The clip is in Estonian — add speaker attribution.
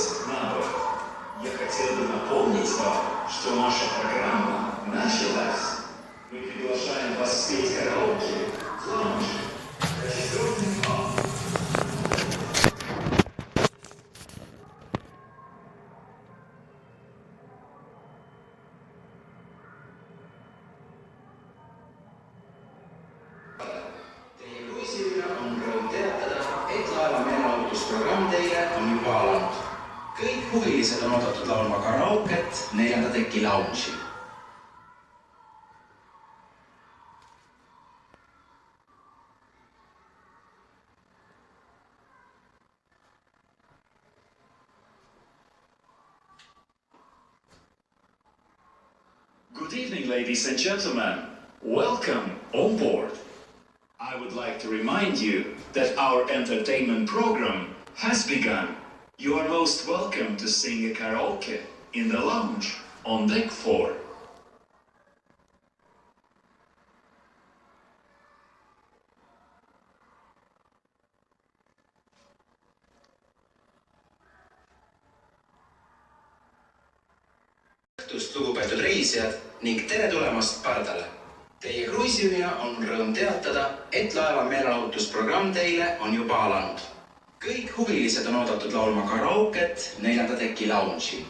Speaker 1: просит на бок. Я хотел бы напомнить вам, что наша программа началась. Мы приглашаем вас спеть караоке в лаунже. Режиссерный хаб. Teie kruiisiüle on rõõm teatada, et laeva meelelahutusprogramm teile on juba alanud. Kõik huvilised on oodatud laulma karaoket 4. teki lounge'il. Good evening, ladies and gentlemen. Welcome on board. I would like to remind you that our entertainment program has begun. You are most welcome to sing a karaoke in the lounge on deck 4. Õhtust, lugupeetud reisijad, ning tere tulemast pardale. Teie kruiisiühina on rõõm teatada, et laeva meelelahutusprogramm teile on juba alanud. Kõik huvilised on oodatud laulma karaoket 4. teki lounge'il.